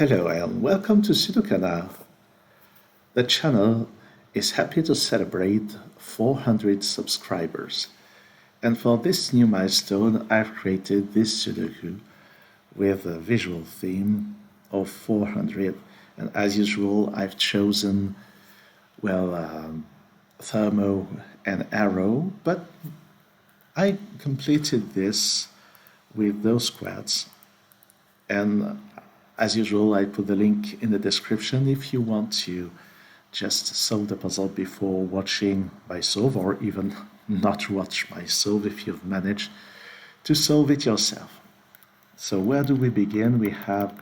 Hello and welcome to SudoKanard. The channel is happy to celebrate 400 subscribers. And for this new milestone, I've created this Sudoku with a visual theme of 400. And as usual, I've chosen, thermo and arrow, but I completed this with those squads. And as usual, I put the link in the description if you want to just solve the puzzle before watching my solve, or even not watch my solve if you've managed to solve it yourself. So where do we begin? We have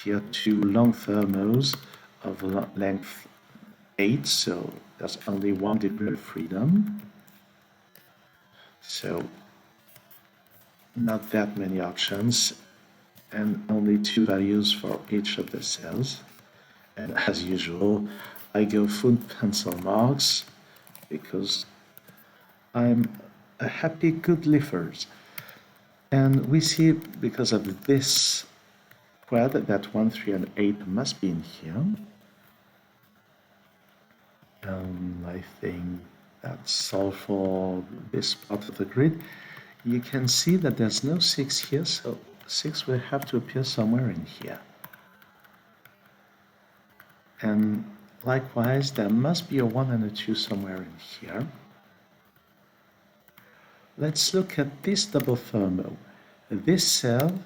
here two long thermos of length 8, so there's only 1 degree of freedom. So not that many options, and only 2 values for each of the cells. And as usual, I go full pencil marks because I'm a happy good lifer. And we see, because of this quad, that 1, 3, and 8 must be in here. I think that's all for this part of the grid. You can see that there's no 6 here, so 6 will have to appear somewhere in here. And likewise, there must be a 1 and a 2 somewhere in here. Let's look at this double thermo. This cell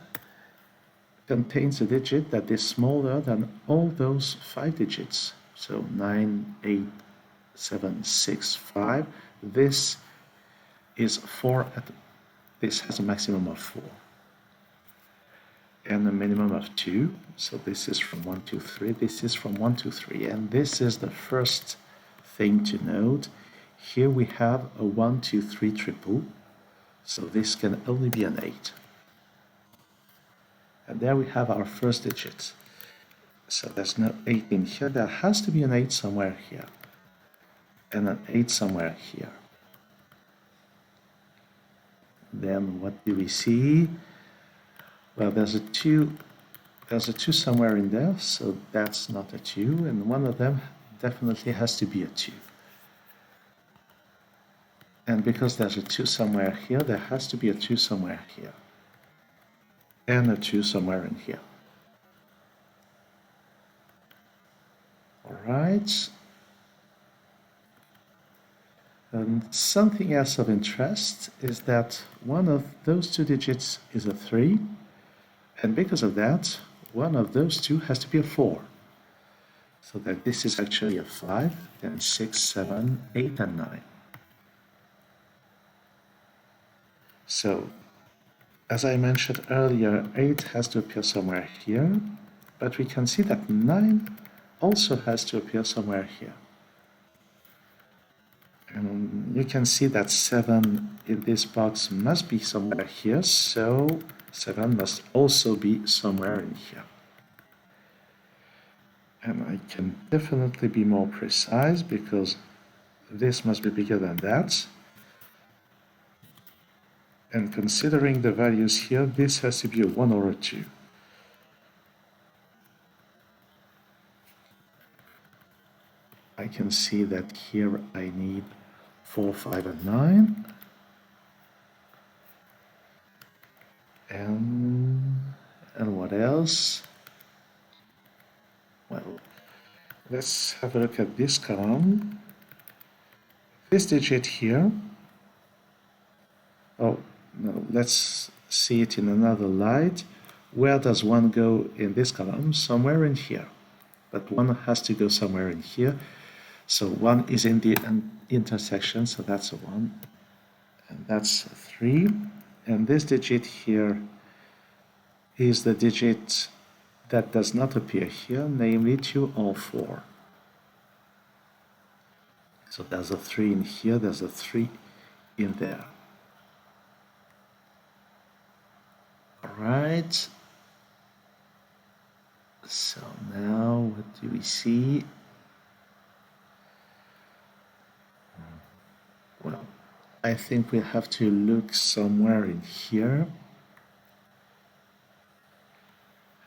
contains a digit that is smaller than all those 5 digits. So 9, 8, 7, 6, 5. This is 4. This has a maximum of 4. And a minimum of 2. So this is from 1 to 3. This is from 1 to 3. And this is the first thing to note. Here we have a 1, 2, 3 triple. So this can only be an 8. And there we have our first digit. So there's no 8 in here. There has to be an 8 somewhere here. And an 8 somewhere here. Then what do we see? Well, there's a 2 somewhere in there, so that's not a 2, and one of them definitely has to be a 2. And because there's a 2 somewhere here, there has to be a 2 somewhere here. And a 2 somewhere in here. All right. And something else of interest is that one of those 2 digits is a 3, and because of that, one of those 2 has to be a 4. So that this is actually a 5, then 6, 7, 8, and 9. So, as I mentioned earlier, 8 has to appear somewhere here, but we can see that 9 also has to appear somewhere here. And you can see that 7 in this box must be somewhere here, so 7 must also be somewhere in here. And I can definitely be more precise because this must be bigger than that. And considering the values here, this has to be a 1 or a 2. I can see that here I need 4, 5, and 9. And what else? Well, let's have a look at this column. This digit here. Oh, no, let's see it in another light. Where does 1 go in this column? Somewhere in here. But 1 has to go somewhere in here. So 1 is in the intersection, so that's a 1. And that's a 3. And this digit here is the digit that does not appear here, namely 2 or 4. So there's a 3 in here, there's a 3 in there. All right. So now what do we see? Well, I think we have to look somewhere in here.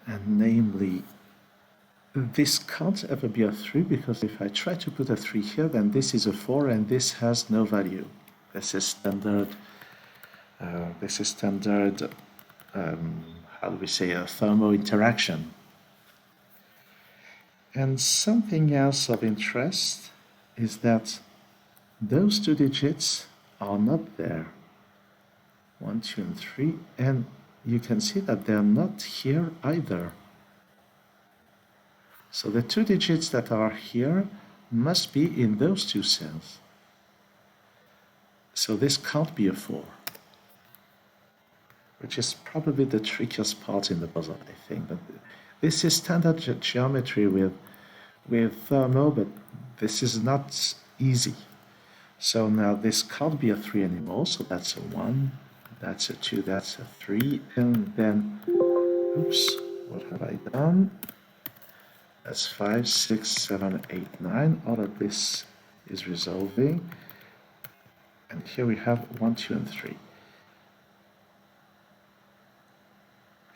And namely This can't ever be a 3 because if I try to put a 3 here, then this is a 4 and this has no value. This is standard, how do we say, a thermal interaction. And something else of interest is that those two digits are not there. 1, 2, and 3, and you can see that they're not here either. So the two digits that are here must be in those two cells. So this can't be a 4, which is probably the trickiest part in the puzzle, I think. But this is standard geometry with thermal, but this is not easy. So now this can't be a 3 anymore, so that's a 1, that's a 2, that's a 3, and then, oops, what have I done? That's 5, 6, 7, 8, 9. All of this is resolving. And here we have 1, 2, and 3.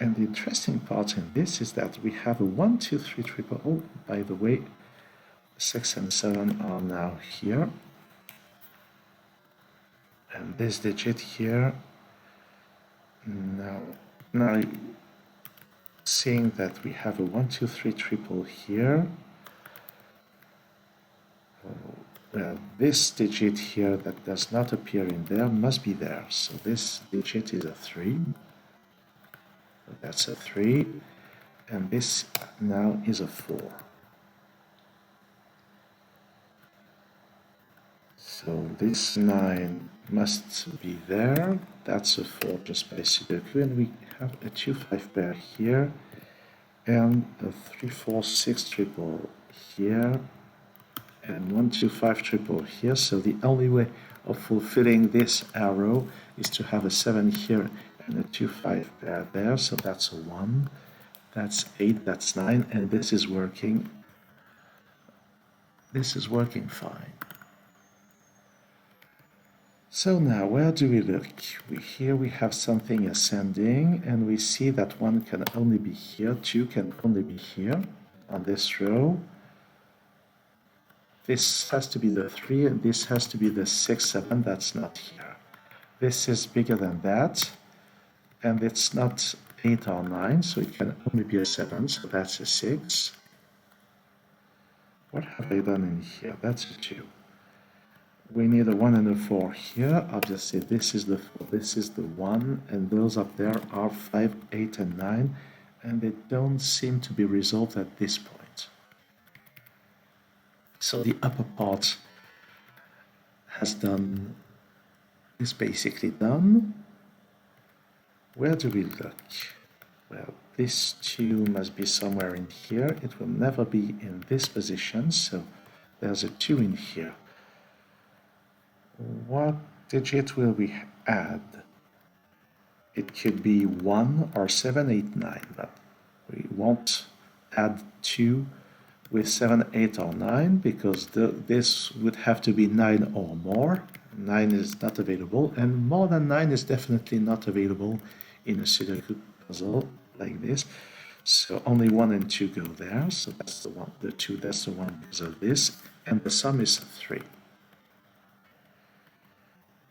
And the interesting part in this is that we have a 1, 2, 3 triple. Oh, by the way, 6 and 7 are now here. And this digit here, now seeing that we have a 1, 2, 3 triple here, well, this digit here that does not appear in there must be there. So this digit is a 3. That's a 3. And this now is a 4. So this 9 must be there. That's a 4 just by Sudoku. And we have a 2, 5 pair here. And a 3, 4, 6 triple here. And 1, 2, 5 triple here. So the only way of fulfilling this arrow is to have a 7 here and a 2, 5 pair there. So that's a 1. That's 8. That's 9. And this is working. This is working fine. So now, where do we look? Here we have something ascending, and we see that 1 can only be here, 2 can only be here on this row. This has to be the 3, and this has to be the 6, 7, that's not here. This is bigger than that, and it's not 8 or 9, so it can only be a 7, so that's a 6. What have I done in here? That's a 2. We need a 1 and a 4 here. Obviously, this is the 4, this is the 1, and those up there are 5, 8, and 9, and they don't seem to be resolved at this point. So the upper part is basically done. Where do we look? Well, this 2 must be somewhere in here. It will never be in this position, so there's a 2 in here. What digit will we add? It could be 1 or 7, 8, 9, but we won't add 2 with 7, 8, or 9 because this would have to be 9 or more. 9 is not available, and more than 9 is definitely not available in a Sudoku puzzle like this. So only 1 and 2 go there, so that's the 1, the 2, that's the 1 because of this, and the sum is 3.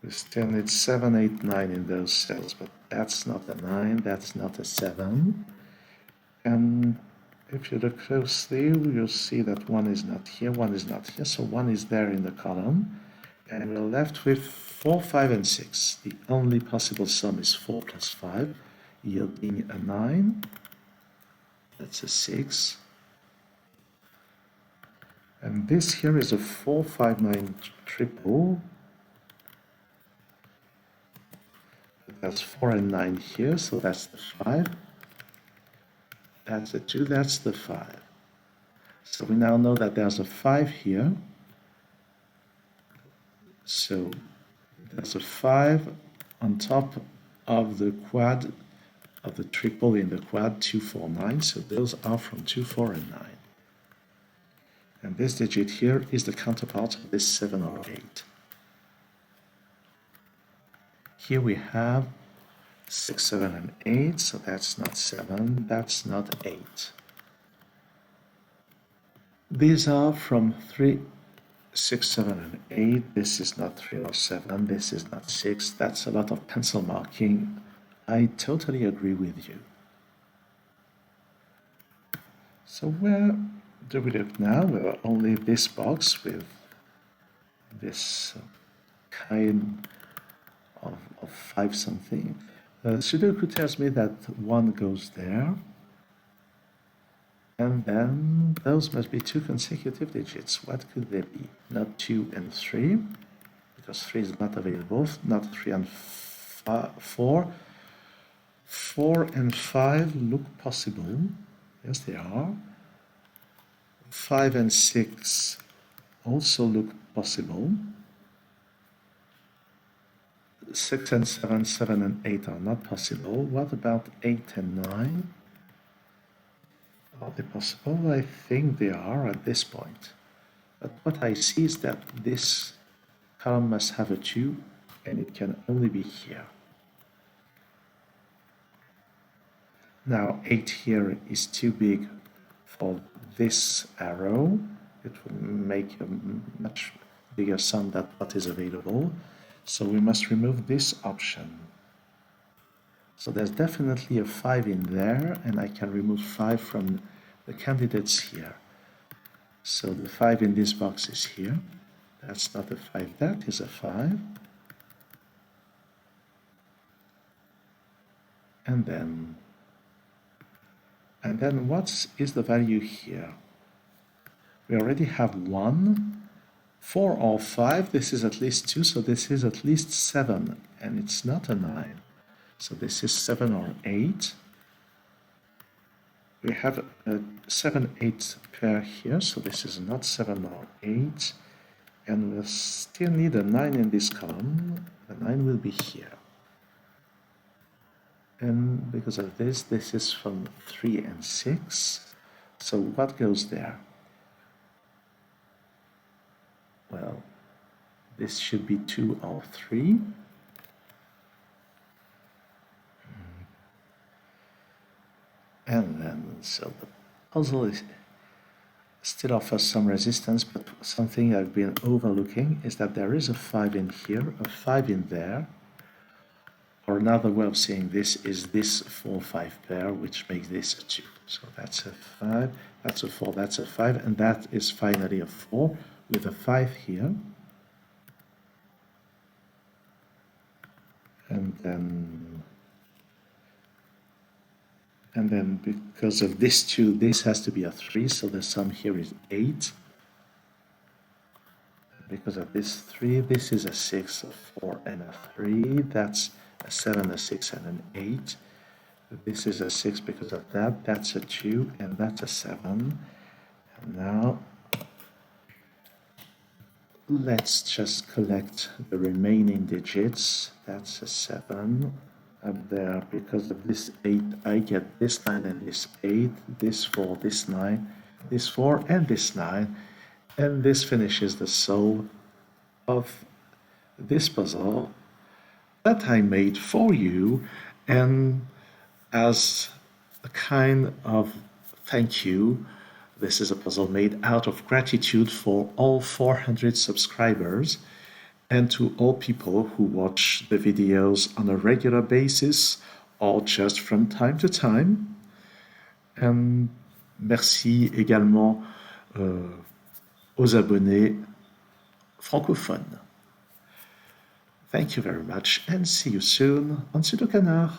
We still need 7, 8, 9 in those cells, but that's not a 9, that's not a 7. And if you look closely, you'll see that 1 is not here, 1 is not here, so 1 is there in the column. And we're left with 4, 5, and 6. The only possible sum is 4 plus 5, yielding a 9. That's a 6. And this here is a 4, 5, 9 triple. That's 4 and 9 here, so that's the 5. That's the 2, that's the 5. So we now know that there's a 5 here. So there's a 5 on top of the quad, of the triple in the quad, 2, 4, 9. So those are from 2, 4, and 9. And this digit here is the counterpart of this 7 or 8. Here we have 6, 7, and 8, so that's not 7, that's not 8. These are from 3, 6, 7, and 8. This is not 3 or 7. This is not 6. That's a lot of pencil marking. I totally agree with you. So where do we look now? Well, only this box with this kind of 5 something. Sudoku tells me that 1 goes there. And then those must be 2 consecutive digits. What could they be? Not 2 and 3, because 3 is not available. Not 3 and 4. 4 and 5 look possible. Yes, they are. 5 and 6 also look possible. 6 and 7, 7 and 8 are not possible. What about 8 and 9? Are they possible? I think they are at this point. But what I see is that this column must have a 2, and it can only be here. Now 8 here is too big for this arrow. It will make a much bigger sum than what is available. So we must remove this option. So there's definitely a 5 in there, and I can remove 5 from the candidates here. So the 5 in this box is here. That's not a 5, that is a 5. And then what is the value here? We already have 1, 4 or 5, this is at least 2, so this is at least 7, and it's not a 9. So this is 7 or 8. We have a 7, 8 pair here, so this is not 7 or 8. And we'll still need a 9 in this column. The 9 will be here. And because of this, this is from 3 and 6. So what goes there? Well, this should be 2 or 3. And then, so the puzzle still offers some resistance, but something I've been overlooking is that there is a 5 in here, a 5 in there. Or another way of saying this is this 4-5 pair, which makes this a 2. So that's a 5, that's a 4, that's a 5, and that is finally a 4 with a 5 here. And then because of this 2, this has to be a 3, so the sum here is 8. Because of this 3, this is a 6, a 4, and a 3. That's a 7, a 6, and an 8. This is a 6 because of that. That's a 2, and that's a 7. And now let's just collect the remaining digits. That's a 7 up there. Because of this 8, I get this 9 and this 8, this 4, this 9, this 4, and this 9. And this finishes the solve of this puzzle that I made for you, and as a kind of thank you, this is a puzzle made out of gratitude for all 400 subscribers and to all people who watch the videos on a regular basis or just from time to time. And merci également aux abonnés francophones. Thank you very much and see you soon on SudoKanard.